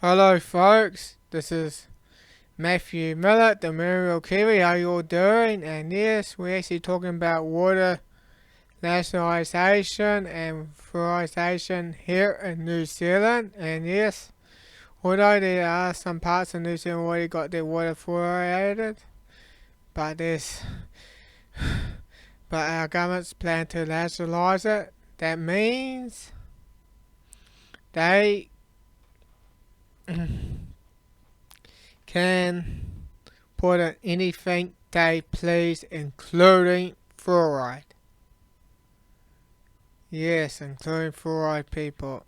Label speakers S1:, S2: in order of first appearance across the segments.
S1: Hello folks, this is Matthew Miller, the Memorial Kiwi. How you all doing? And yes, we're actually talking about water nationalization and fluoridation here in New Zealand. And yes, although there are some parts of New Zealand already got their water fluoridated, but our government's plan to nationalize it. That means they can put in anything they please, including fluoride. Yes, including fluoride, people.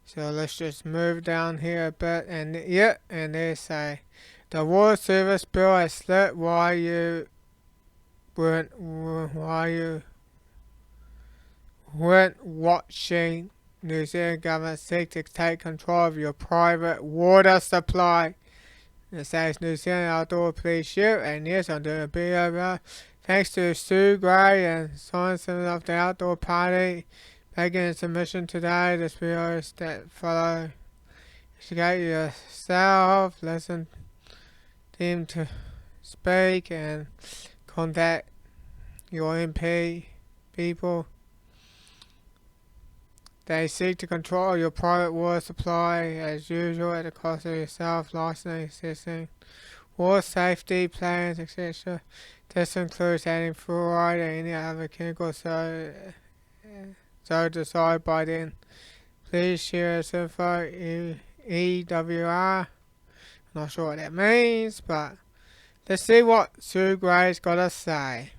S1: So let's just move down here a bit, and yeah, and they say the water service bill has slipped while you weren't watching New Zealand government seek to take control of your private water supply. It says New Zealand Outdoor Police You, and yes, I'm doing a video about thanks to Sue Gray and Sorensen of the Outdoor Party making a submission today. This video is that follow. Investigate yourself, listen to him to speak, and contact your MP people. They seek to control your private water supply as usual at the cost of yourself, licensing, assessing, water safety plans, etc. This includes adding fluoride and any other chemicals so decide by then. Please share this info EWR. Not sure what that means, but let's see what Sue Gray's got to say.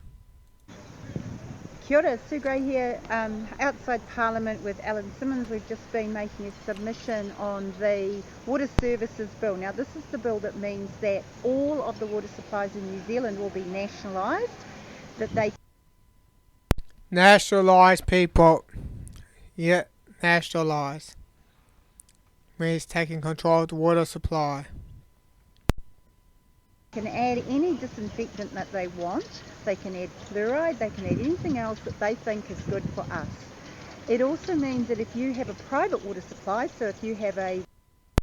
S2: Kia ora, Sue Gray here, outside Parliament with Alan Simmons. We've just been making a submission on the Water Services Bill. Now this is the bill that means that all of the water supplies in New Zealand will be nationalised, that they
S1: Nationalize, people. Yeah, nationalize. Means taking control of the water supply.
S2: can add any disinfectant that they want. They can add fluoride, they can add anything else that they think is good for us. It also means that if you have a private water supply, so if you have a...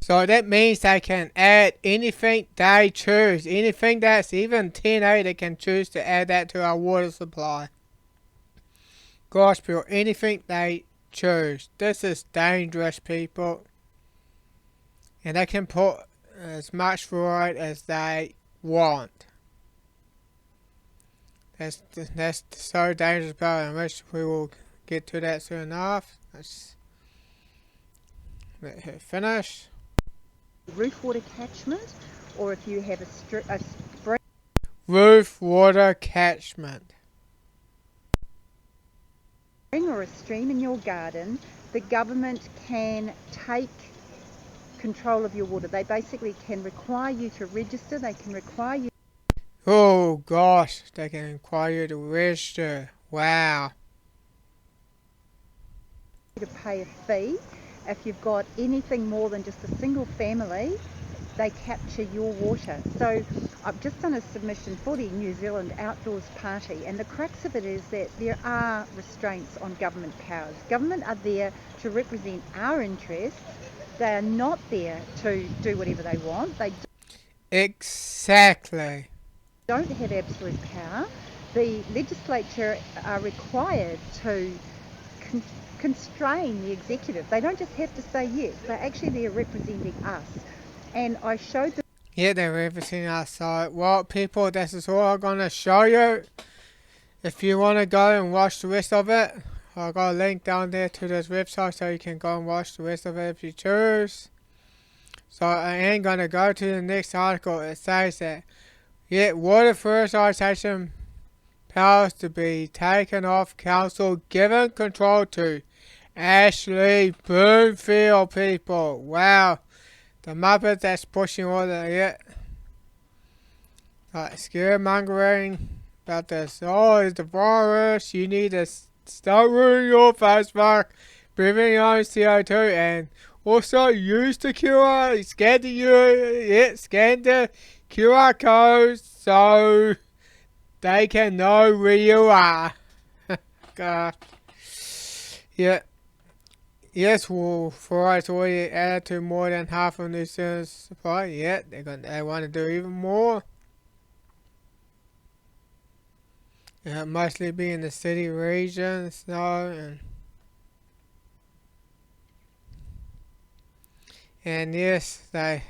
S1: So that means they can add anything they choose. Anything that's even 10A, they can choose to add that to our water supply. Gosh, people, anything they choose. This is dangerous, people. And they can put as much fluoride as they want. That's so dangerous, but I wish we will get to that soon enough. Let's let her finish.
S2: roof water catchment, or if you have a spring
S1: Roof water catchment.
S2: or a stream in your garden, the government can take control of your water. They basically can require you to register, they can require you...
S1: Oh gosh, they can require you to register. Wow.
S2: to pay a fee. If you've got anything more than just a single family, they capture your water. So I've just done a submission for the New Zealand Outdoors Party, and the crux of it is that there are restraints on government powers. Government are there to represent our interests. They are not there to do whatever they want. They
S1: Exactly.
S2: don't have absolute power. The legislature are required to constrain the executive. They don't just have to say yes, they're actually there representing us. And I showed them...
S1: Yeah, they're representing us. So, well, people, this is all I'm going to show you. If you want to go and watch the rest of it, I've got a link down there to this website so you can go and watch the rest of it if you choose. So I am going to go to the next article. It says that, yeah, water fluoridation powers to be taken off council, given control to Ashley Bloomfield, people. Wow. The Muppet that's pushing all the, yeah. Like scaremongering about this. Oh, it's the virus. You need to start ruining your face mask, breathing your own CO2, and also use the QR. Scan the QR codes so they can know where you are. God. Yeah. yes, well, fluoride's already added to more than half of New Zealand's supply. Yeah, they want to do even more. Mostly be in the city regions, though, and yes, it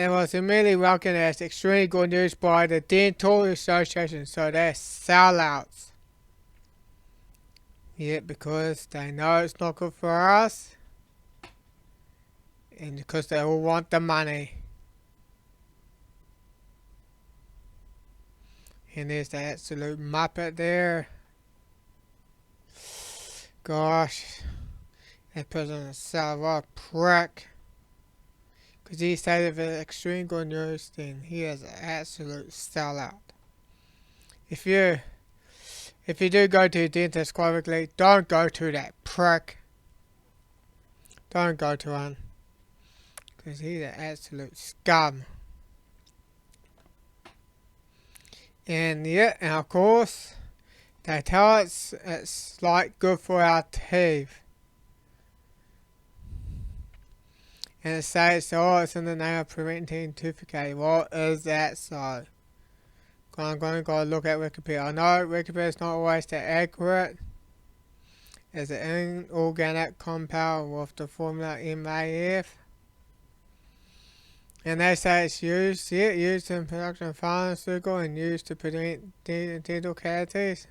S1: was immediately welcomed as extremely good news by the Dental Association, so they're sellouts. Yeah, because they know it's not good for us, and because they all want the money. And there's the absolute muppet there. Gosh, that person is so what a prick. Because he said if it's extreme good news, then he is an absolute sellout. If you do go to a dentist quite quickly, don't go to that prick. Don't go to one. Because he's an absolute scum. And yeah, and of course, they tell us it's like good for our teeth. And it says, oh, it's in the name of preventing tooth decay. What is that so? I'm going to go look at Wikipedia. I know Wikipedia is not always that accurate. It's an inorganic compound with the formula MAF. And they say it's used in production of pharmaceutical and used to prevent dental cavities.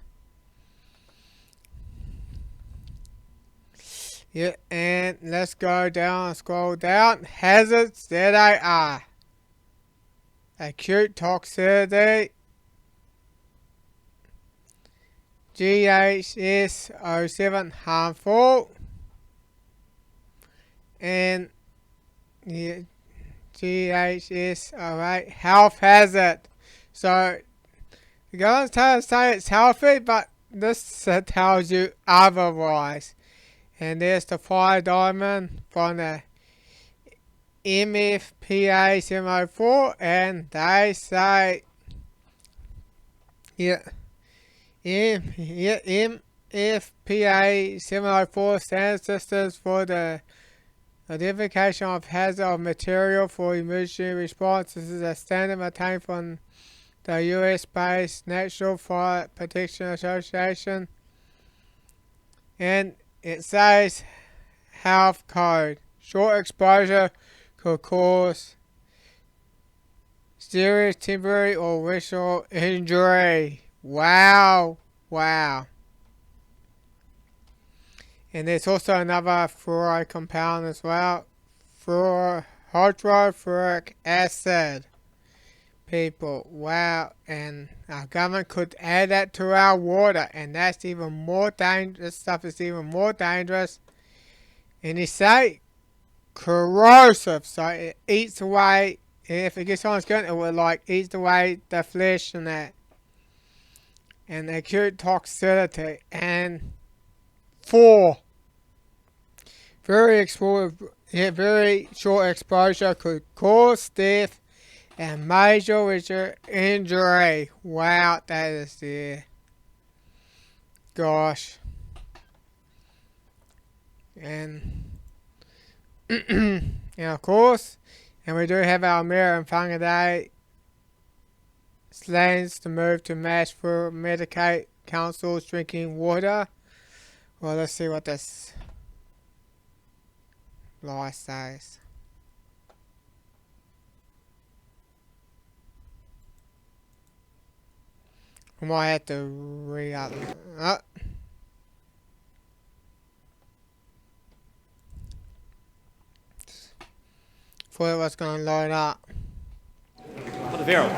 S1: Yeah, and let's go down and scroll down. Hazards, there they are. Acute toxicity. GHS07 harmful. And yeah, GHS08 health hazard. So the government's trying to say it's healthy, but this tells you otherwise. And there's the fire diamond from the MFPA 704, and they say, MFPA 704 stands for the identification of hazard of material for emergency response. This is a standard maintained from the US-based National Fire Protection Association, and it says health code. Short exposure could cause serious temporary or visual injury. Wow. And there's also another fluoride compound as well. Hydrofluoric acid. People, wow. And our government could add that to our water, and that's even more dangerous. This stuff is even more dangerous. And they say corrosive, so it eats away. If it gets on skin, it will like eat away the flesh and that. And acute toxicity. And 4, very short exposure could cause death and major injury. Wow, that is there. Gosh. And and of course, and we do have our Mayor and Whanga Day plans to move to mass for Medicaid councils drinking water. Well, let's see what this law says. I might have to read out. Thought it was going to load up.
S3: For the Viral.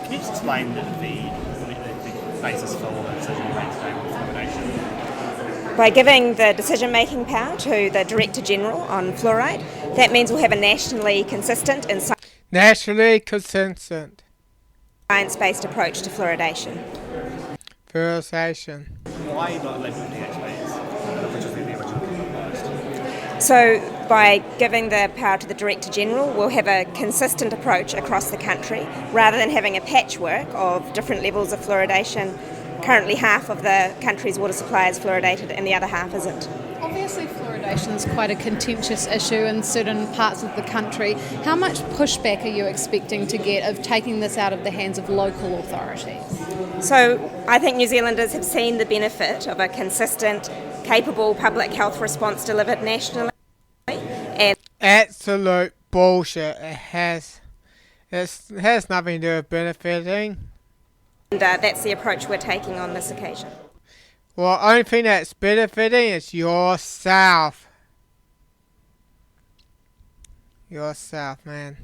S3: Can you just explain the basis for the decision you made today on fluoridation?
S4: By giving the decision-making power to the Director General on fluoride, that means we'll have a nationally consistent and science-based approach to fluoridation.
S1: Fluoridation.
S3: Why not leave it DHBs, which is the original proposed?
S4: So by giving the power to the Director General, we'll have a consistent approach across the country rather than having a patchwork of different levels of fluoridation currently half of the country's water supply is fluoridated and the other half isn't.
S5: Obviously, fluoridation is quite a contentious issue in certain parts of the country. How much pushback are you expecting to get of taking this out of the hands of local authorities?
S4: So I think New Zealanders have seen the benefit of a consistent, capable public health response delivered nationally. And
S1: Absolute bullshit. It has nothing to do with benefiting.
S4: that's the approach we're taking on this occasion.
S1: Well, the only thing that's benefiting is yourself. Yourself, man.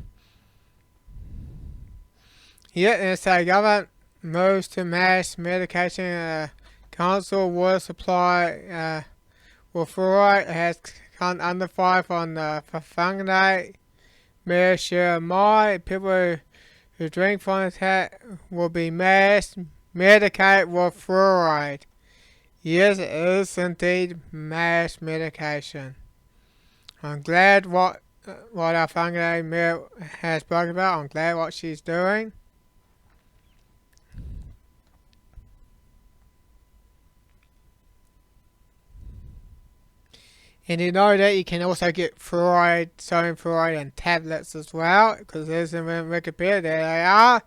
S1: Yet, and so government moves to mass medication. Council water supply with fluoride has come under fire from the fungate. Measure my people who drink from the tap will be mass medicated with fluoride. Yes, it is indeed mass medication. I'm glad what our fungate Mel has spoken about. I'm glad what she's doing. And you know that you can also get fluoride, sodium fluoride in tablets as well, because there's in Wikipedia, there they are.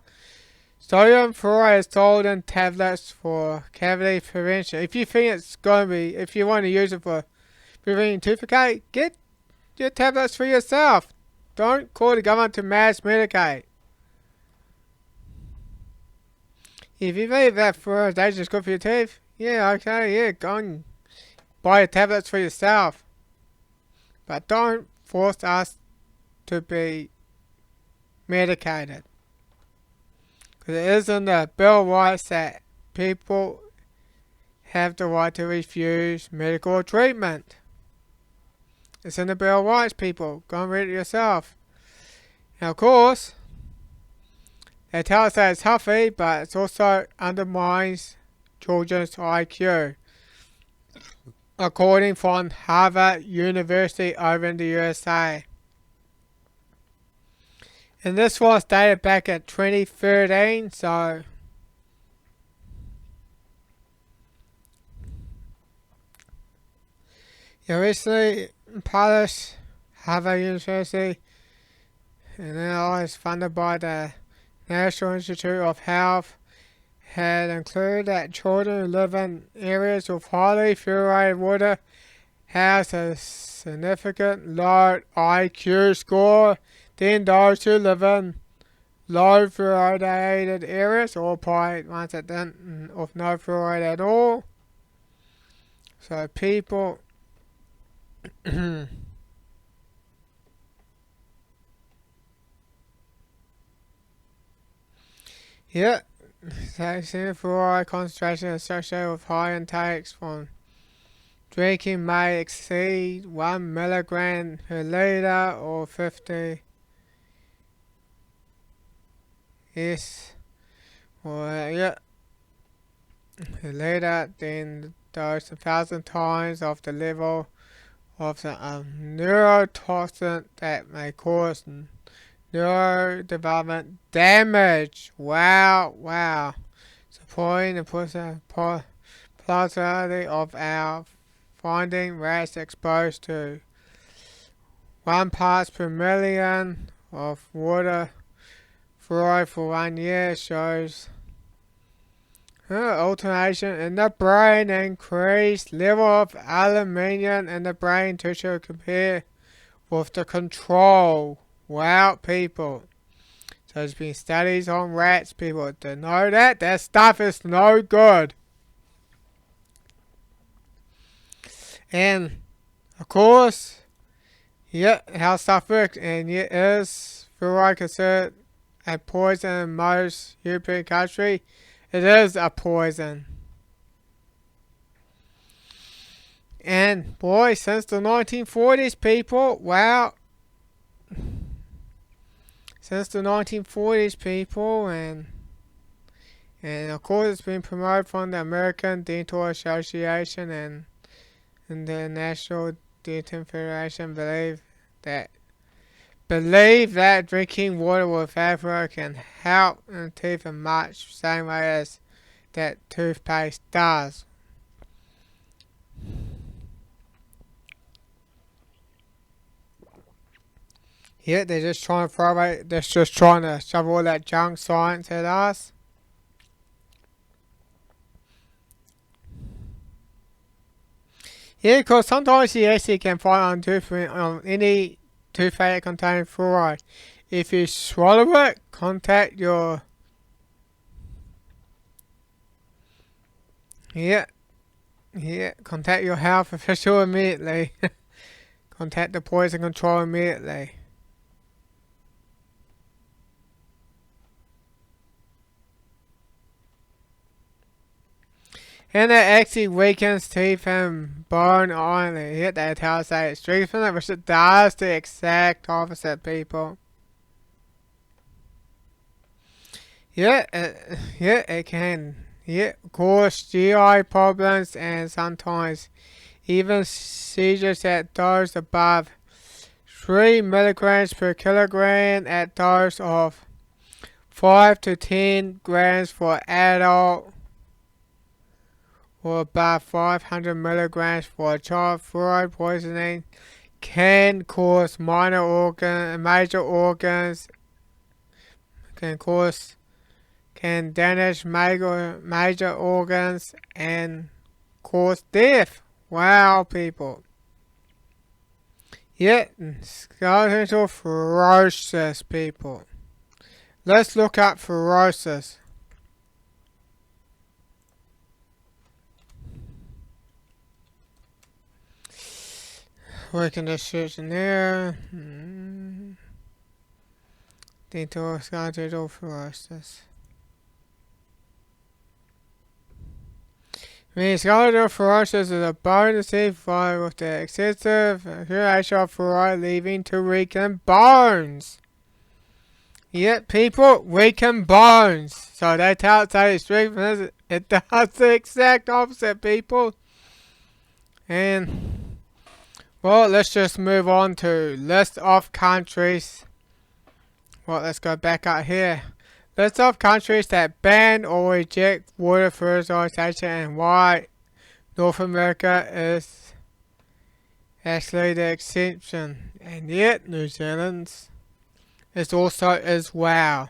S1: Sodium fluoride is sold in tablets for cavity prevention. If you think it's going to be, if you want to use it for preventing tooth decay, get your tablets for yourself. Don't call the government to mass medicate. If you think that fluoridation is good for your teeth, yeah, okay, yeah, go and buy your tablets for yourself. But don't force us to be medicated. Because it is in the Bill of Rights that people have the right to refuse medical treatment. It's in the Bill of Rights, people. Go and read it yourself. Now, of course, they tell us that it's healthy, but it also undermines children's IQ. According from Harvard University over in the USA. And this was dated back at 2013, so recently published Harvard University, and then I was funded by the National Institute of Health, had included that children who live in areas with highly fluoridated water has a significant low IQ score than those who live in low fluoridated areas, or probably ones that don't of no fluoride at all. So people yeah, so fluoride concentration associated with high intakes from drinking may exceed 1 milligram per litre or 50 or per litre, then dose 1,000 times of the level of the neurotoxin that may cause neurodevelopment damage. Wow. Supporting the plausibility of our finding rats exposed to 1 parts per million of water fluoride for 1 year shows alteration in the brain, increased level of aluminium in the brain tissue compared with the control. Wow, people. So there's been studies on rats, people. To know that stuff is no good. And, of course, how stuff works. And is fluoride considered a poison in most European countries? It is a poison. And, boy, since the 1940s, people, wow. Since the 1940s, people, and of course it's been promoted from the American Dental Association and the National Dental Federation believe that drinking water with fluoride can help in teeth in much same way as that toothpaste does. Yeah, they're just trying to throw away, they're just trying to shove all that junk science at us. Yeah, because sometimes you actually can find on any toothpaste containing fluoride. If you swallow it, contact your contact your health official immediately. Contact the poison control immediately. And it actually weakens teeth and bone only. Yeah, they tell us that it strengthens it, which it does the exact opposite, people. It can. Yeah, cause GI problems and sometimes even seizures at dose above 3 milligrams per kilogram at dose of 5 to 10 grams for adult or above 500 milligrams for a child. Fluoride poisoning can cause major organs, can damage major organs and cause death. Wow, people. Yeah, skeletal fluorosis, people. Let's look up fluorosis. We can just search in there. Dental skeletal fluorosis. Skeletal fluorosis is a bone disease followed with the excessive accumulation of fluoride leading to weakened bones. Yep, people, weakened bones. So they tell us that it's strengthens it does the exact opposite, people. And well, let's just move on to list of countries. Well, let's go back out here. List of countries that ban or reject water fluoridation and why North America is actually the exception. And yet New Zealand's is also as well.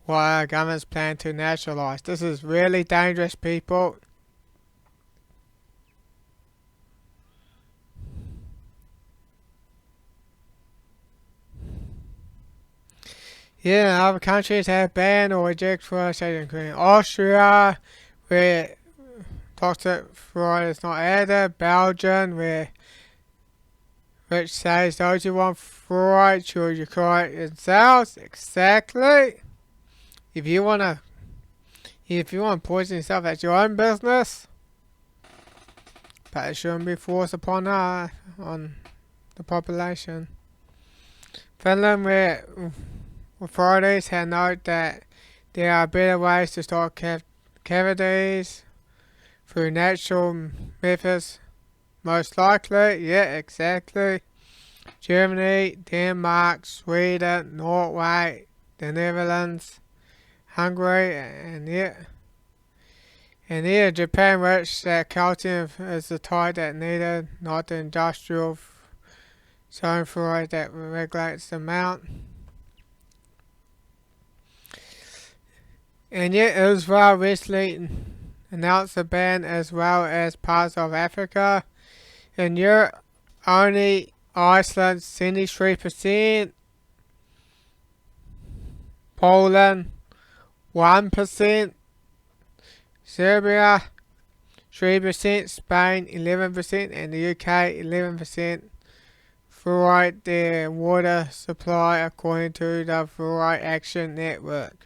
S1: Why our government's plan to nationalize. This is really dangerous, people. Yeah, other countries have banned or reject fluoridation, including Austria, where toxic fluoride is not added, Belgium, which says those who want fluoride should record it themselves. Exactly. If you want to poison yourself, that's your own business. But it shouldn't be forced upon on the population. Finland, where authorities have noted that there are better ways to stop cavities through natural methods. Most likely, yeah, exactly. Germany, Denmark, Sweden, Norway, the Netherlands, Hungary, and Japan, which that calcium is the type that needed, not the industrial sodium fluoride that regulates the amount. And yet Israel recently announced a ban as well as parts of Africa. In Europe, only Iceland 73%, Poland 1%, Serbia 3%, Spain 11%, and the UK 11% fluoride their water supply according to the Fluoride Action Network.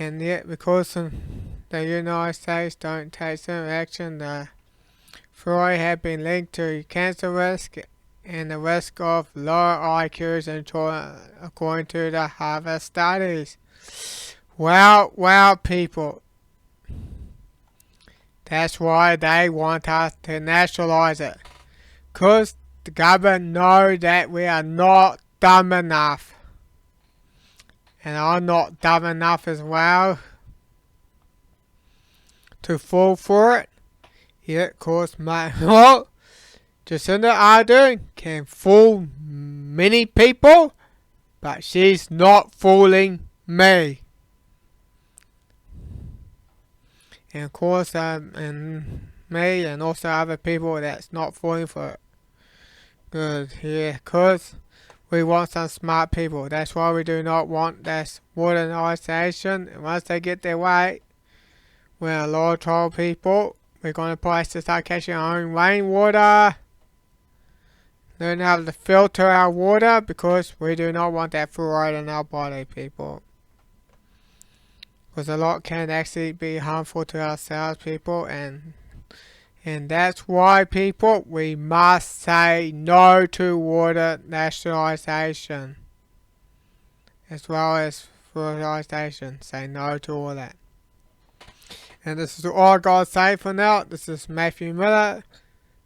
S1: And yet, because the United States don't take some action, the fluoride have been linked to cancer risk and the risk of lower IQs and trauma, according to the Harvard studies. Wow, people. That's why they want us to nationalize it. Because the government know that we are not dumb enough. And I'm not dumb enough as well. to fall for it. Yet, cause my well, Jacinda Ardern can fool many people, but she's not fooling me. And of course, and me and also other people that's not falling for it. Good, yeah, cause we want some smart people. That's why we do not want this water nationalization. And once they get their way, we're a lot of troll people. We're going to probably start catching our own rainwater. Learn how to filter our water because we do not want that fluoride in our body, people. Because a lot can actually be harmful to ourselves, people, and that's why, people, we must say no to water nationalization as well as fluoridation. Say no to all that. And this is all I gotta say for now. This is Matthew Miller,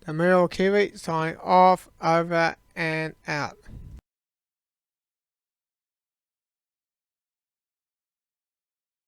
S1: the Middle Kiwi, signing off, over and out.